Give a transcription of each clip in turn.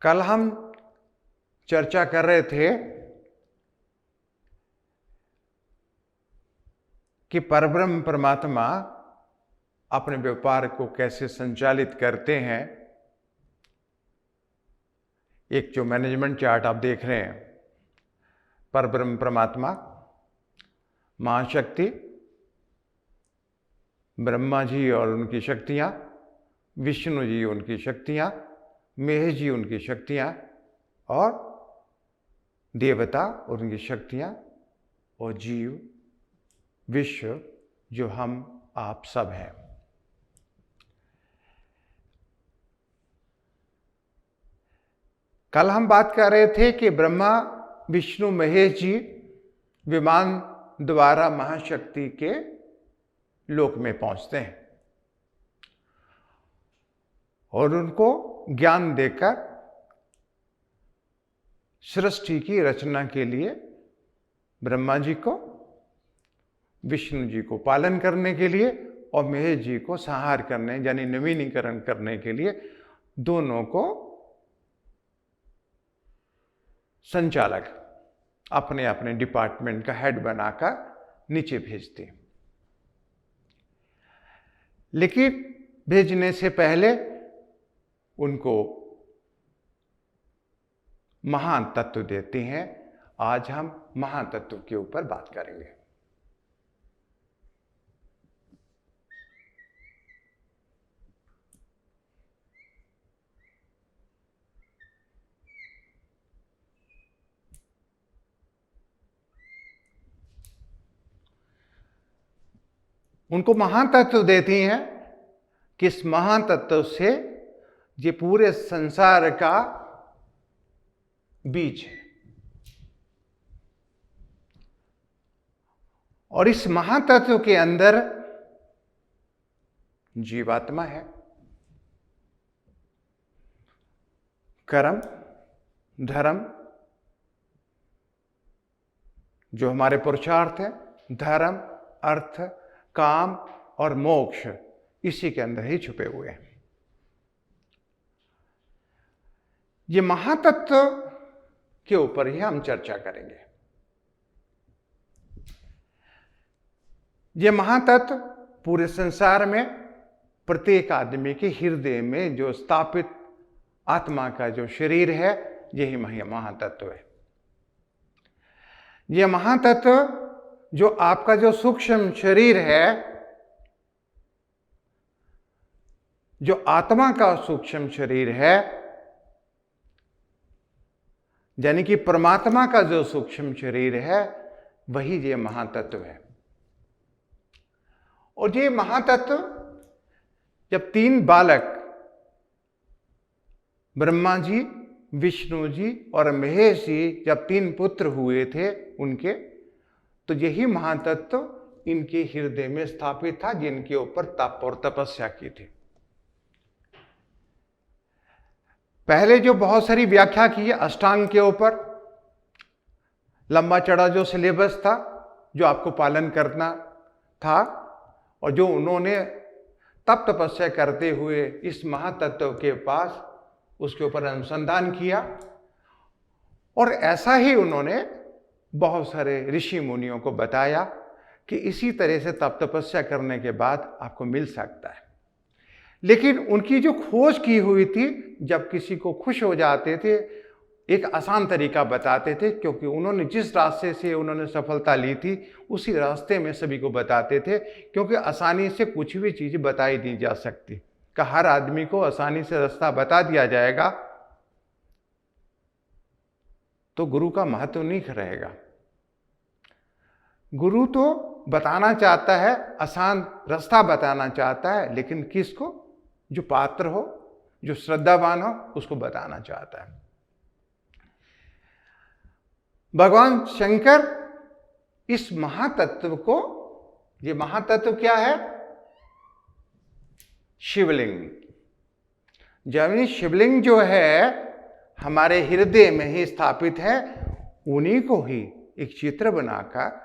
कल हम चर्चा कर रहे थे कि परब्रह्म परमात्मा अपने व्यापार को कैसे संचालित करते हैं। एक जो मैनेजमेंट चार्ट आप देख रहे हैं, परब्रह्म परमात्मा, महाशक्ति, ब्रह्मा जी और उनकी शक्तियां, विष्णु जी उनकी शक्तियां, महेश जी उनकी शक्तियां और देवता और उनकी शक्तियां और जीव विश्व जो हम आप सब हैं। कल हम बात कर रहे थे कि ब्रह्मा विष्णु महेश जी विमान द्वारा महाशक्ति के लोक में पहुंचते हैं और उनको ज्ञान देकर सृष्टि की रचना के लिए ब्रह्मा जी को, विष्णु जी को पालन करने के लिए और महेश जी को संहार करने यानी नवीनीकरण करने के लिए दोनों को संचालक अपने अपने डिपार्टमेंट का हेड बनाकर नीचे भेजते हैं। लेकिन भेजने से पहले उनको महान तत्व देते हैं। आज हम महान तत्व के ऊपर बात करेंगे। उनको महान तत्व देती हैं कि इस महान तत्व से ये पूरे संसार का बीज है और इस महातत्व के अंदर जीवात्मा है। कर्म, धर्म जो हमारे पुरुषार्थ है, धर्म, अर्थ, काम और मोक्ष इसी के अंदर ही छुपे हुए हैं। ये महातत्व के ऊपर ही हम चर्चा करेंगे। ये महातत्व पूरे संसार में प्रत्येक आदमी के हृदय में जो स्थापित आत्मा का जो शरीर है, यही महातत्व है। ये महातत्व जो आपका जो सूक्ष्म शरीर है, जो आत्मा का सूक्ष्म शरीर है, यानी कि परमात्मा का जो सूक्ष्म शरीर है, वही ये महातत्व है। और ये महातत्व जब तीन बालक ब्रह्मा जी, विष्णु जी और महेश जी जब तीन पुत्र हुए थे उनके, तो यही महातत्व इनके हृदय में स्थापित था, जिनके ऊपर तप और तपस्या की थी। पहले जो बहुत सारी व्याख्या की है अष्टांग के ऊपर, लंबा चढ़ा जो सिलेबस था जो आपको पालन करना था और जो उन्होंने तप तपस्या करते हुए इस महातत्व के पास उसके ऊपर अनुसंधान किया और ऐसा ही उन्होंने बहुत सारे ऋषि मुनियों को बताया कि इसी तरह से तप तपस्या करने के बाद आपको मिल सकता है। लेकिन उनकी जो खोज की हुई थी, जब किसी को खुश हो जाते थे एक आसान तरीका बताते थे, क्योंकि उन्होंने जिस रास्ते से उन्होंने सफलता ली थी उसी रास्ते में सभी को बताते थे, क्योंकि आसानी से कुछ भी चीज़ बताई नहीं जा सकती। कि हर आदमी को आसानी से रास्ता बता दिया जाएगा तो गुरु का महत्व नहीं रहेगा। गुरु तो बताना चाहता है, आसान रास्ता बताना चाहता है, लेकिन किसको? जो पात्र हो, जो श्रद्धावान हो, उसको बताना चाहता है। भगवान शंकर इस महातत्व को, ये महातत्व क्या है? शिवलिंग। जब शिवलिंग जो है हमारे हृदय में ही स्थापित है, उन्हीं को ही एक चित्र बनाकर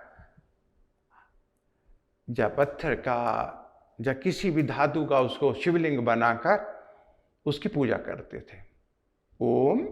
या पत्थर का या किसी भी धातु का उसको शिवलिंग बनाकर उसकी पूजा करते थे। ओम।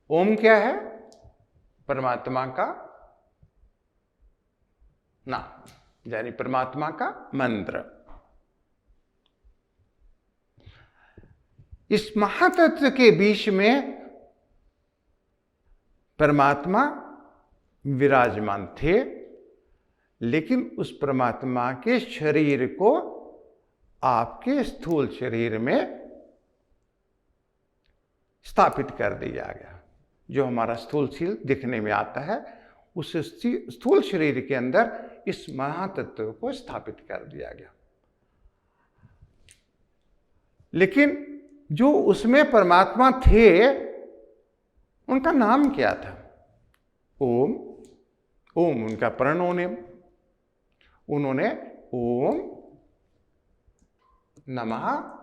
ओम क्या है? परमात्मा का नाम, यानी परमात्मा का मंत्र। इस महातत्व के बीच में परमात्मा विराजमान थे, लेकिन उस परमात्मा के शरीर को आपके स्थूल शरीर में स्थापित कर दिया गया। जो हमारा स्थूल शरीर दिखने में आता है, उस स्थूल शरीर के अंदर इस महातत्व को स्थापित कर दिया गया। लेकिन जो उसमें परमात्मा थे, उनका नाम क्या था? ओम। ओम उनका प्रणोनेम। उन्होंने ओम नमः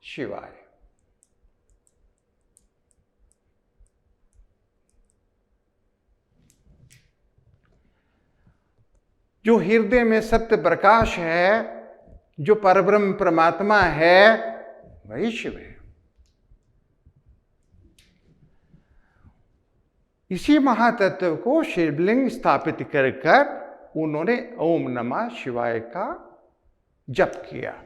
शिवाय। जो हृदय में सत्य प्रकाश है, जो परब्रह्म परमात्मा है, वही शिव है। इसी महातत्व को शिवलिंग स्थापित कर उन्होंने ओम नमः शिवाय का जप किया।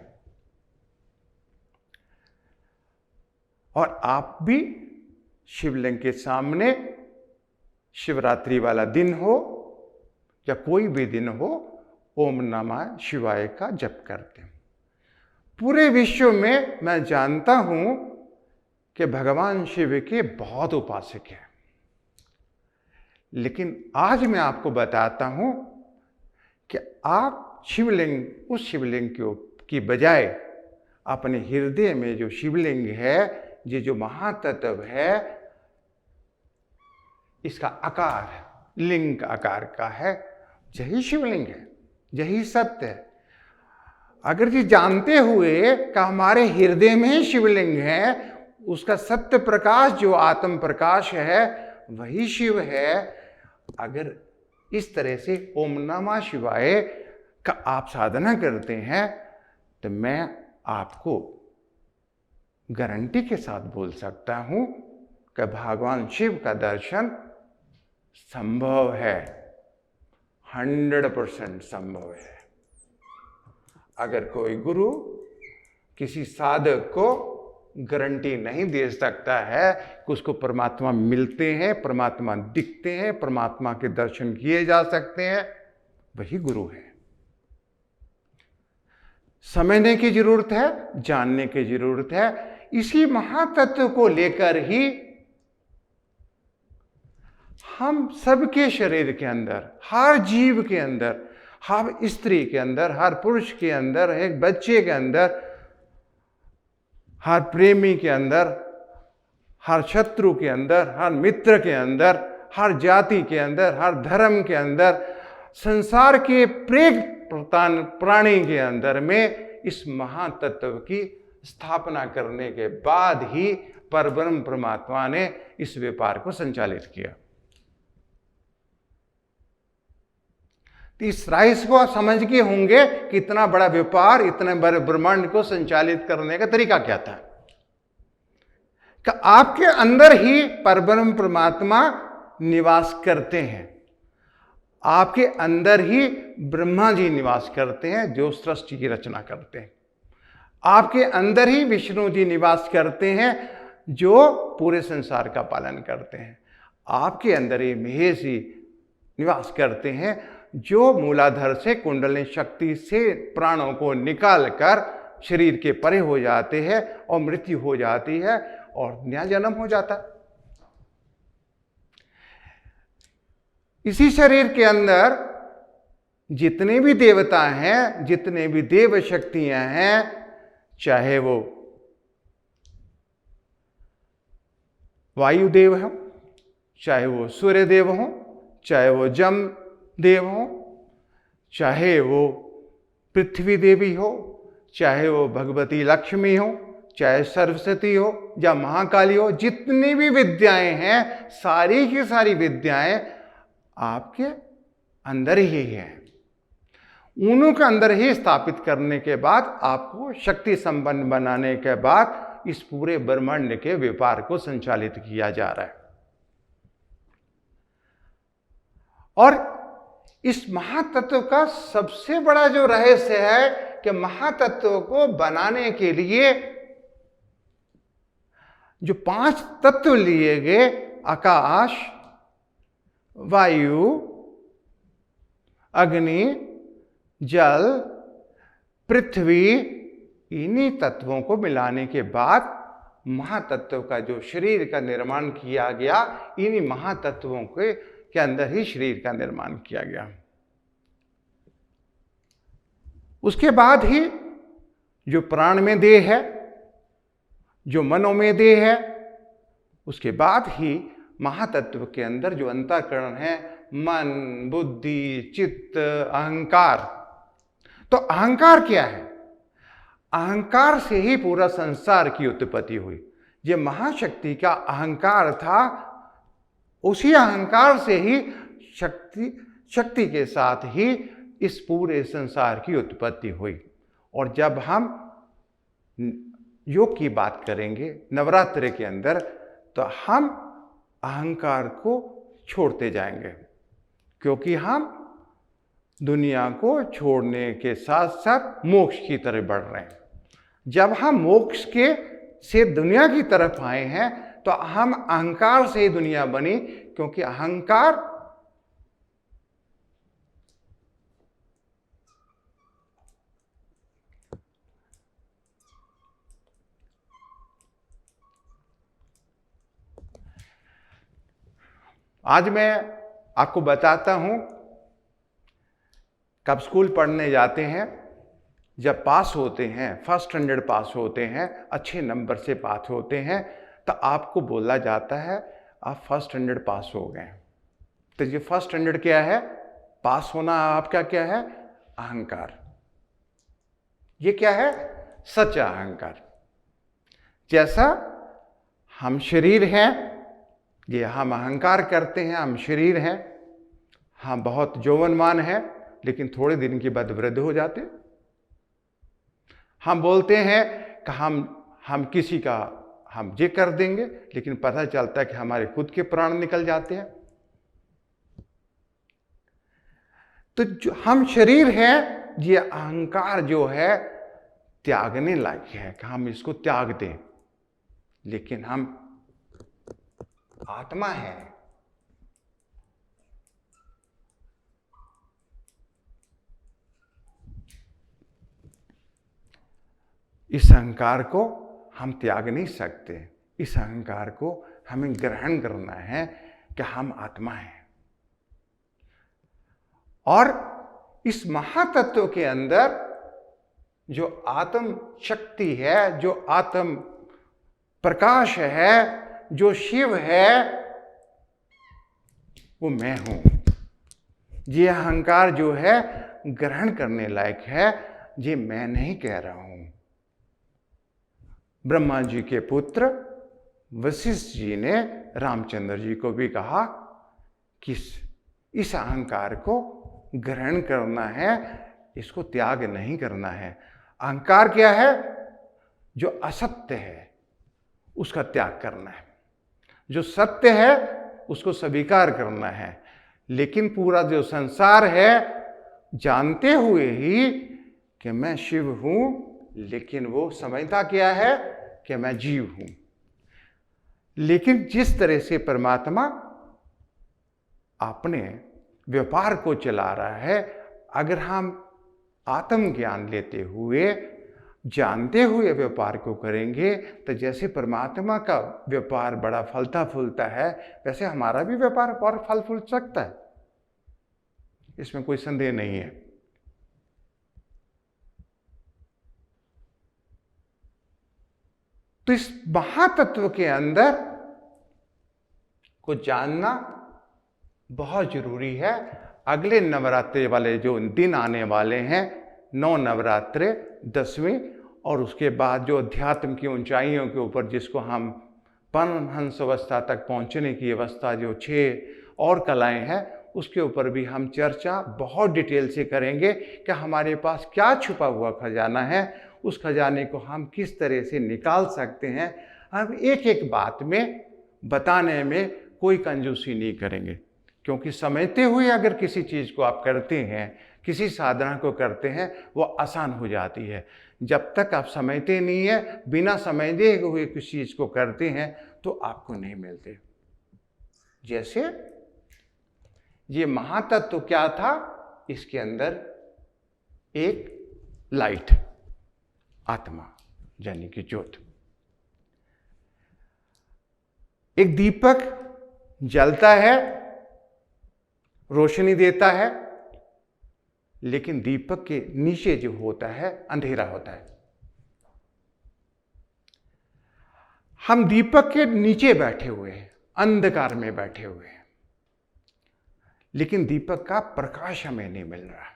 और आप भी शिवलिंग के सामने शिवरात्रि वाला दिन हो या कोई भी दिन हो, ओम नमः शिवाय का जप करते हैं। पूरे विश्व में मैं जानता हूं कि भगवान शिव के बहुत उपासक हैं, लेकिन आज मैं आपको बताता हूं कि आप शिवलिंग, उस शिवलिंग की बजाय अपने हृदय में जो शिवलिंग है, ये जो महातत्व है, इसका आकार लिंग आकार का है, यही शिवलिंग है, यही सत्य है। अगर ये जानते हुए कि हमारे हृदय में ही शिवलिंग है, उसका सत्य प्रकाश जो आत्म प्रकाश है वही शिव है, अगर इस तरह से ओम नमः शिवाय का आप साधना करते हैं, तो मैं आपको गारंटी के साथ बोल सकता हूं कि भगवान शिव का दर्शन संभव है, 100% संभव है। अगर कोई गुरु किसी साधक को गारंटी नहीं दे सकता है कि उसको परमात्मा मिलते हैं, परमात्मा दिखते हैं, परमात्मा के दर्शन किए जा सकते हैं, वही गुरु है। समझने की जरूरत है, जानने की जरूरत है। इसी महातत्व को लेकर ही हम सबके शरीर के अंदर, हर जीव के अंदर, हर स्त्री के अंदर, हर पुरुष के अंदर, एक बच्चे के अंदर, हर प्रेमी के अंदर, हर शत्रु के अंदर, हर मित्र के अंदर, हर जाति के अंदर, हर धर्म के अंदर, संसार के प्रत्येक प्राणी के अंदर में इस महातत्व की स्थापना करने के बाद ही परब्रह्म परमात्मा ने इस व्यापार को संचालित किया। तो इस राइस को आप समझ के होंगे कि इतना बड़ा व्यापार, इतने बड़े ब्रह्मांड को संचालित करने का तरीका क्या था। कि आपके अंदर ही परब्रह्म परमात्मा निवास करते हैं, आपके अंदर ही ब्रह्मा जी निवास करते हैं जो सृष्टि की रचना करते हैं, आपके अंदर ही विष्णु जी निवास करते हैं जो पूरे संसार का पालन करते हैं, आपके अंदर ही महेश जी निवास करते हैं जो मूलाधार से कुंडलिनी शक्ति से प्राणों को निकालकर शरीर के परे हो जाते हैं और मृत्यु हो जाती है और नया जन्म हो जाता। इसी शरीर के अंदर जितने भी देवता हैं, जितने भी देव शक्तियां हैं, चाहे वो वायुदेव हो, चाहे वो सूर्य देव हो, चाहे वो जम देव हो, चाहे वो पृथ्वी देवी हो, चाहे वो भगवती लक्ष्मी हो, चाहे सरस्वती हो या महाकाली हो, जितनी भी विद्याएं हैं, सारी की सारी विद्याएं आपके अंदर ही हैं। उन्हों के अंदर ही स्थापित करने के बाद आपको शक्ति संपन्न बनाने के बाद इस पूरे ब्रह्मांड के व्यापार को संचालित किया जा रहा है। और इस महातत्व का सबसे बड़ा जो रहस्य है कि महातत्व को बनाने के लिए जो 5 तत्व लिए गए, आकाश, वायु, अग्नि, जल, पृथ्वी, इन्हीं तत्वों को मिलाने के बाद महातत्व का जो शरीर का निर्माण किया गया, इन्हीं महातत्वों के अंदर ही शरीर का निर्माण किया गया। उसके बाद ही जो प्राण में देह है, जो मनो में देह है, उसके बाद ही महातत्व के अंदर जो अंतःकरण है, मन, बुद्धि, चित्त, अहंकार। तो अहंकार क्या है? अहंकार से ही पूरा संसार की उत्पत्ति हुई। ये महाशक्ति का अहंकार था, उसी अहंकार से ही शक्ति के साथ ही इस पूरे संसार की उत्पत्ति हुई। और जब हम योग की बात करेंगे नवरात्रि के अंदर, तो हम अहंकार को छोड़ते जाएंगे, क्योंकि हम दुनिया को छोड़ने के साथ साथ मोक्ष की तरफ बढ़ रहे हैं। जब हम मोक्ष से दुनिया की तरफ आए हैं, तो हम अहंकार से ही दुनिया बनी, क्योंकि अहंकार आज मैं आपको बताता हूं, कब स्कूल पढ़ने जाते हैं, जब पास होते हैं, फर्स्ट स्टैंडर्ड पास होते हैं, अच्छे नंबर से पास होते हैं, तो आपको बोला जाता है आप फर्स्ट स्टैंडर्ड पास हो गए। तो ये फर्स्ट स्टैंडर्ड क्या है? पास होना आपका क्या है? अहंकार। ये क्या है? सच्चा अहंकार। जैसा हम शरीर हैं, ये हम अहंकार करते हैं, हम शरीर हैं, हम बहुत यौवनवान हैं, लेकिन थोड़े दिन के बाद वृद्ध हो जाते। हम बोलते हैं कि हम किसी का हम ये कर देंगे, लेकिन पता चलता है कि हमारे खुद के प्राण निकल जाते हैं। तो जो हम शरीर हैं, ये अहंकार जो है त्यागने लायक है कि हम इसको त्याग दें, लेकिन हम आत्मा है। इस अहंकार को हम त्याग नहीं सकते। इस अहंकार को हमें ग्रहण करना है कि हम आत्मा हैं। और इस महातत्व के अंदर जो आत्म शक्ति है, जो आत्म प्रकाश है, जो शिव है, वो मैं हूं। ये अहंकार जो है ग्रहण करने लायक है, ये मैं नहीं कह रहा हूं। ब्रह्मा जी के पुत्र वशिष्ठ जी ने रामचंद्र जी को भी कहा कि इस अहंकार को ग्रहण करना है, इसको त्याग नहीं करना है। अहंकार क्या है? जो असत्य है उसका त्याग करना है, जो सत्य है उसको स्वीकार करना है। लेकिन पूरा जो संसार है, जानते हुए ही कि मैं शिव हूं, लेकिन वो समझता क्या है कि मैं जीव हूं। लेकिन जिस तरह से परमात्मा अपने व्यापार को चला रहा है, अगर हम आत्मज्ञान लेते हुए, जानते हुए व्यापार को करेंगे, तो जैसे परमात्मा का व्यापार बड़ा फलता फूलता है, वैसे हमारा भी व्यापार और फल फूल सकता है। इसमें कोई संदेह नहीं है। तो इस महातत्व के अंदर को जानना बहुत जरूरी है। अगले नवरात्रे वाले जो दिन आने वाले हैं, 9 नवरात्रे, 10वीं, और उसके बाद जो अध्यात्म की ऊंचाइयों के ऊपर जिसको हम परमहंस अवस्था तक पहुंचने की अवस्था, जो 6 और कलाएं हैं, उसके ऊपर भी हम चर्चा बहुत डिटेल से करेंगे कि हमारे पास क्या छुपा हुआ खजाना है, उस खजाने को हम किस तरह से निकाल सकते हैं। हम एक एक बात में बताने में कोई कंजूसी नहीं करेंगे, क्योंकि समझते हुए अगर किसी चीज़ को आप करते हैं, किसी साधना को करते हैं, वो आसान हो जाती है। जब तक आप समझते नहीं है, बिना समझते हुए किसी चीज़ को करते हैं, तो आपको नहीं मिलते। जैसे ये महातत्व क्या था, इसके अंदर एक लाइट, आत्मा यानी कि ज्योत, एक दीपक जलता है, रोशनी देता है, लेकिन दीपक के नीचे जो होता है अंधेरा होता है। हम दीपक के नीचे बैठे हुए हैं, अंधकार में बैठे हुए हैं, लेकिन दीपक का प्रकाश हमें नहीं मिल रहा।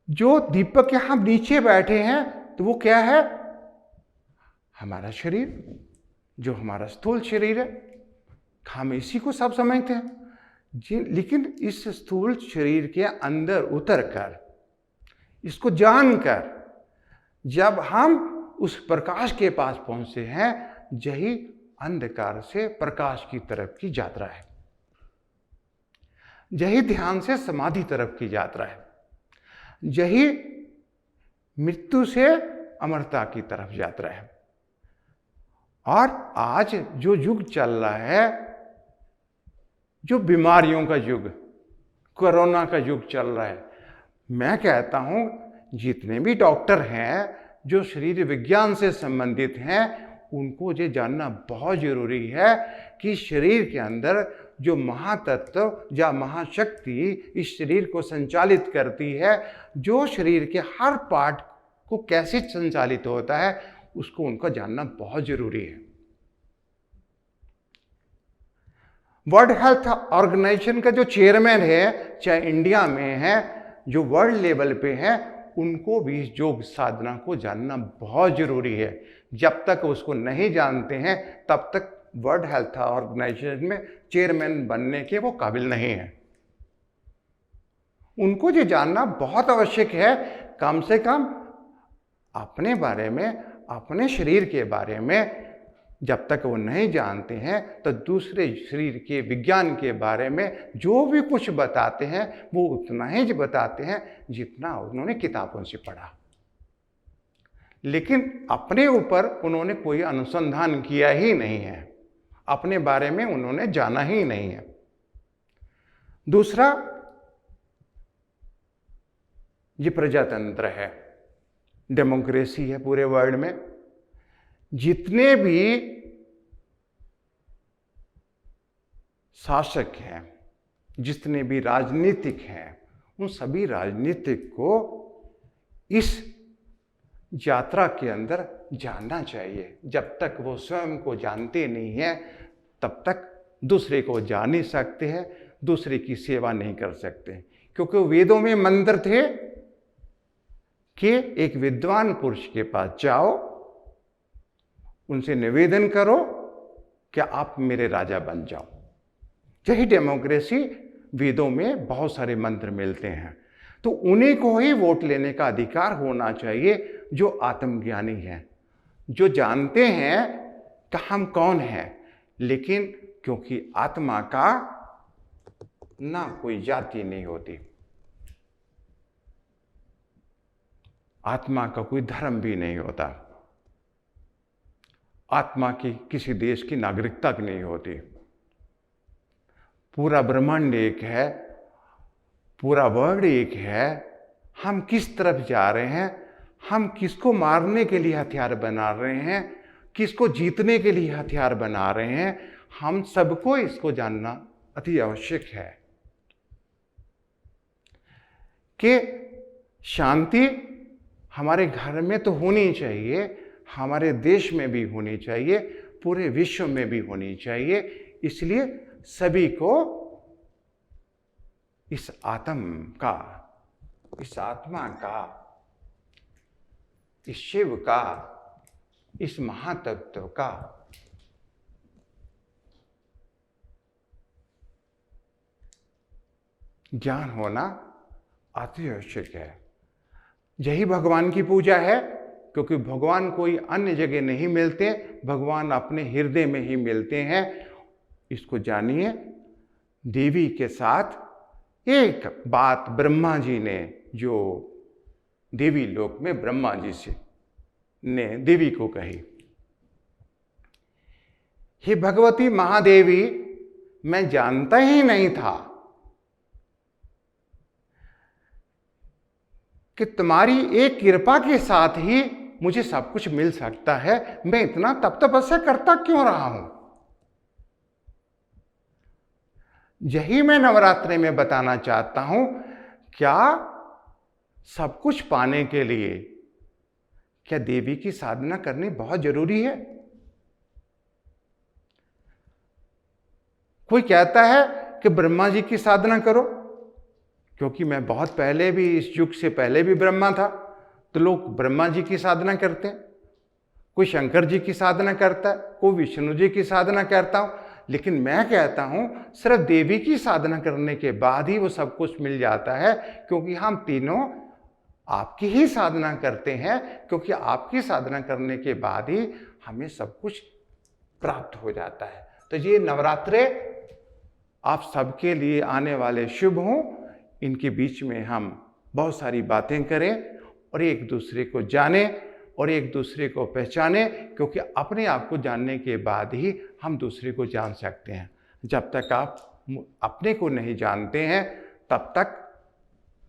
जो दीपक के हम नीचे बैठे हैं, तो वो क्या है? हमारा शरीर, जो हमारा स्थूल शरीर है। हम इसी को सब समझते हैं जी, लेकिन इस स्थूल शरीर के अंदर उतरकर, इसको जानकर, जब हम उस प्रकाश के पास पहुंचते हैं, यही अंधकार से प्रकाश की तरफ की यात्रा है। यही ध्यान से समाधि तरफ की यात्रा है। यही मृत्यु से अमरता की तरफ यात्रा है। और आज जो युग चल रहा है, जो बीमारियों का युग, कोरोना का युग चल रहा है, मैं कहता हूं जितने भी डॉक्टर हैं जो शरीर विज्ञान से संबंधित हैं, उनको ये जानना बहुत जरूरी है कि शरीर के अंदर जो महातत्व या महाशक्ति इस शरीर को संचालित करती है, जो शरीर के हर पार्ट को कैसे संचालित होता है, उसको उनका जानना बहुत जरूरी है। वर्ल्ड हेल्थ ऑर्गेनाइजेशन का जो चेयरमैन है, चाहे इंडिया में है, जो वर्ल्ड लेवल पे है, उनको भी योग साधना को जानना बहुत जरूरी है। जब तक उसको नहीं जानते हैं, तब तक वर्ल्ड हेल्थ ऑर्गेनाइजेशन में चेयरमैन बनने के वो काबिल नहीं है। उनको ये जानना बहुत आवश्यक है, कम से कम अपने बारे में, अपने शरीर के बारे में जब तक वो नहीं जानते हैं, तो दूसरे शरीर के विज्ञान के बारे में जो भी कुछ बताते हैं, वो उतना ही बताते हैं जितना उन्होंने किताबों से पढ़ा। लेकिन अपने ऊपर उन्होंने कोई अनुसंधान किया ही नहीं है, अपने बारे में उन्होंने जाना ही नहीं है। दूसरा, ये प्रजातंत्र है, डेमोक्रेसी है पूरे वर्ल्ड में। जितने भी शासक हैं, जितने भी राजनीतिक हैं, उन सभी राजनीतिक को इस यात्रा के अंदर जानना चाहिए। जब तक वो स्वयं को जानते नहीं हैं, तब तक दूसरे को जान नहीं सकते हैं, दूसरे की सेवा नहीं कर सकते। क्योंकि वेदों में मंत्र थे कि एक विद्वान पुरुष के पास जाओ, उनसे निवेदन करो कि आप मेरे राजा बन जाओ। यही डेमोक्रेसी, वेदों में बहुत सारे मंत्र मिलते हैं। तो उन्हीं को ही वोट लेने का अधिकार होना चाहिए, जो आत्मज्ञानी हैं, जो जानते हैं कि हम कौन हैं। लेकिन क्योंकि आत्मा का ना कोई जाति नहीं होती, आत्मा का कोई धर्म भी नहीं होता, आत्मा की किसी देश की नागरिकता की नहीं होती। पूरा ब्रह्मांड एक है, पूरा वर्ल्ड एक है। हम किस तरफ जा रहे हैं, हम किसको मारने के लिए हथियार बना रहे हैं, किसको जीतने के लिए हथियार बना रहे हैं, हम सबको इसको जानना अति आवश्यक है कि शांति हमारे घर में तो होनी चाहिए, हमारे देश में भी होनी चाहिए, पूरे विश्व में भी होनी चाहिए। इसलिए सभी को इस आत्मा का, इस आत्मा का, इस शिव का, इस महातत्व का ज्ञान होना अति आवश्यक है। यही भगवान की पूजा है, क्योंकि भगवान कोई अन्य जगह नहीं मिलते, भगवान अपने हृदय में ही मिलते हैं। इसको जानिए। देवी के साथ एक बात ब्रह्मा जी ने, जो देवी लोक में ब्रह्मा जी से ने देवी को कही, हे भगवती महादेवी, मैं जानता ही नहीं था कि तुम्हारी एक कृपा के साथ ही मुझे सब कुछ मिल सकता है। मैं इतना तप तपस्या करता क्यों रहा हूं? यही मैं नवरात्रि में बताना चाहता हूं। क्या सब कुछ पाने के लिए क्या देवी की साधना करनी बहुत जरूरी है? कोई कहता है कि ब्रह्मा जी की साधना करो, क्योंकि मैं बहुत पहले भी, इस युग से पहले भी ब्रह्मा था, तो लोग ब्रह्मा जी की साधना करते हैं। कोई शंकर जी की साधना करता है, कोई विष्णु जी की साधना करता हूं, लेकिन मैं कहता हूं सिर्फ देवी की साधना करने के बाद ही वो सब कुछ मिल जाता है, क्योंकि हम तीनों आपकी ही साधना करते हैं, क्योंकि आपकी साधना करने के बाद ही हमें सब कुछ प्राप्त हो जाता है। तो ये नवरात्रे आप सबके लिए आने वाले शुभ हों। इनके बीच में हम बहुत सारी बातें करें और एक दूसरे को जानें और एक दूसरे को पहचाने, क्योंकि अपने आप को जानने के बाद ही हम दूसरे को जान सकते हैं। जब तक आप अपने को नहीं जानते हैं तब तक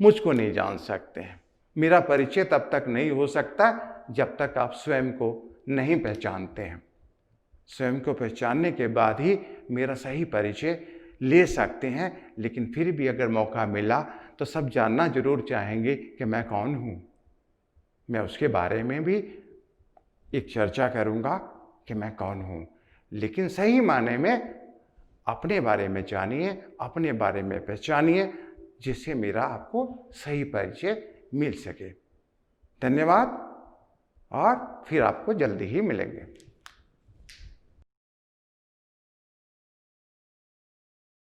मुझको नहीं जान सकते हैं। मेरा परिचय तब तक नहीं हो सकता जब तक आप स्वयं को नहीं पहचानते हैं। स्वयं को पहचानने के बाद ही मेरा सही परिचय ले सकते हैं। लेकिन फिर भी अगर मौका मिला तो सब जानना जरूर चाहेंगे कि मैं कौन हूँ। मैं उसके बारे में भी एक चर्चा करूँगा कि मैं कौन हूँ। लेकिन सही माने में अपने बारे में जानिए, अपने बारे में पहचानिए, जिससे मेरा आपको सही परिचय मिल सके। धन्यवाद, और फिर आपको जल्दी ही मिलेंगे।